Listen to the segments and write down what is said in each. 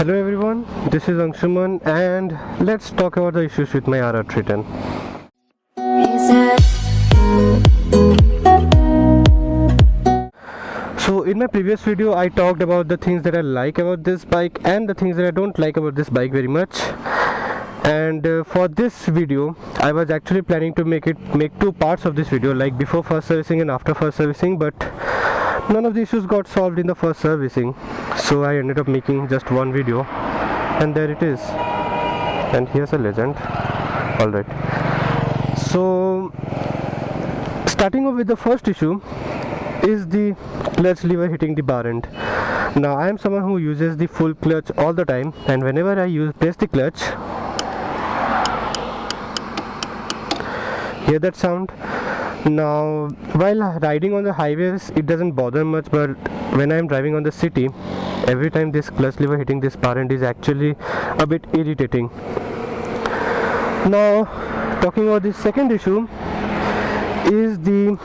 Hello everyone, this is Anshuman and let's talk about the issues with my RR 310. So in my previous video I talked about the things that I like about this bike and the things that I don't like about this bike very much. And for this video I was actually planning to make two parts of this video, like before first servicing and after first servicing, but none of the issues got solved in the first servicing, so I ended up making just one video, and there it is. And here's a legend. Alright, so starting off with the first issue is the clutch lever hitting the bar end. Now I am someone who uses the full clutch all the time, and whenever I press the clutch, hear that sound. Now while riding on the highways it doesn't bother much, but when I am driving on the city, every time this clutch lever hitting this bar end is actually a bit irritating. Now talking about the second issue is the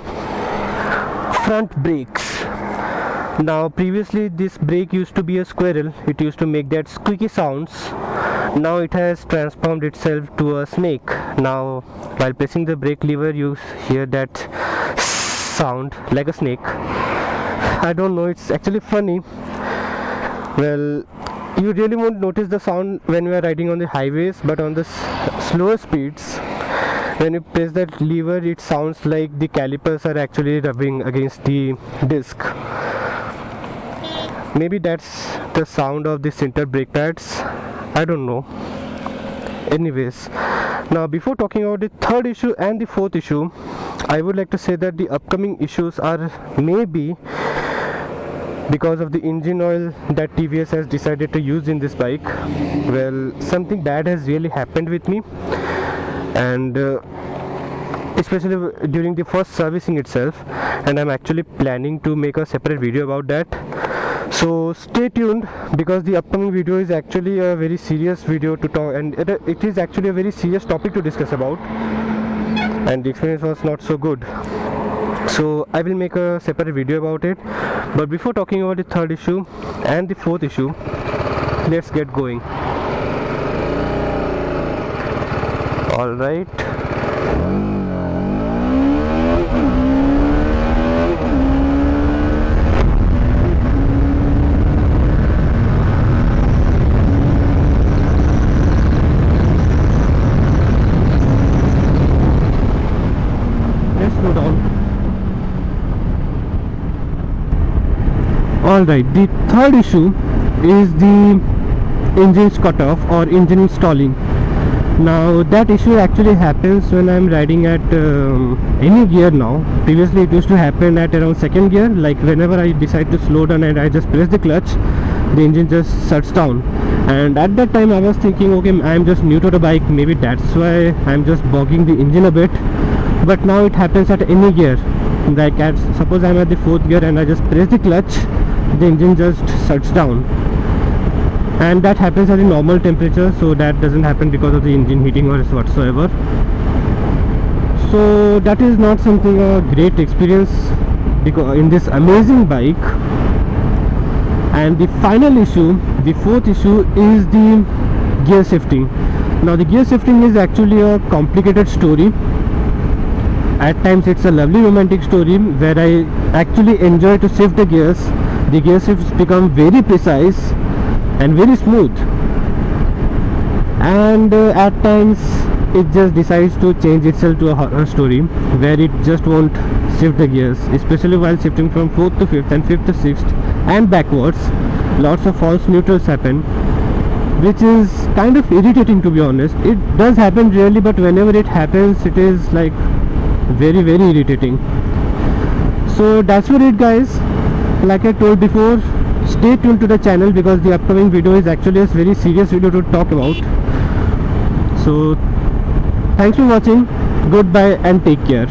front brakes. Now previously this brake used to be a squirrel, it used to make that squeaky sounds. Now it has transformed itself to a snake. Now while pressing the brake lever you hear that sound like a snake. I don't know, it's actually funny. Well, you really won't notice the sound when you are riding on the highways, but on the slower speeds, when you press that lever, it sounds like the calipers are actually rubbing against the disc. Maybe that's the sound of the center brake pads, I don't know. Anyways, now before talking about the third issue and the fourth issue, I would like to say that the upcoming issues are maybe because of the engine oil that TVS has decided to use in this bike. Well, something bad has really happened with me, and especially during the first servicing itself, and I'm actually planning to make a separate video about that. So stay tuned, because the upcoming video is actually a very serious video to talk, and it is actually a very serious topic to discuss about, and the experience was not so good. So I will make a separate video about it. But before talking about the third issue and the fourth issue, let's get going. Alright. Let's slow down. Alright, the third issue is the engine cutoff or engine installing. Now that issue actually happens when I'm riding at any gear now. Previously it used to happen at around second gear, like whenever I decide to slow down and I just press the clutch, the engine just shuts down. And at that time I was thinking, okay, I'm just new to the bike, maybe that's why I'm just bogging the engine a bit. But now it happens at any gear. Like suppose I'm at the fourth gear and I just press the clutch, the engine just shuts down, and that happens at a normal temperature, so that doesn't happen because of the engine heating or whatsoever. So that is not something a great experience because in this amazing bike. And the final issue, the fourth issue, is the gear shifting. Now the gear shifting is actually a complicated story. At times it's a lovely romantic story where I actually enjoy to shift the gears. The gear shifts become very precise and very smooth, and at times it just decides to change itself to a horror story where it just won't shift the gears, especially while shifting from 4th to 5th and 5th to 6th and backwards. Lots of false neutrals happen, which is kind of irritating, to be honest. It does happen rarely, but whenever it happens it is like very irritating. So that's what it, guys. Like I told before, stay tuned to the channel because the upcoming video is actually a very serious video to talk about. So thanks for watching, goodbye and take care.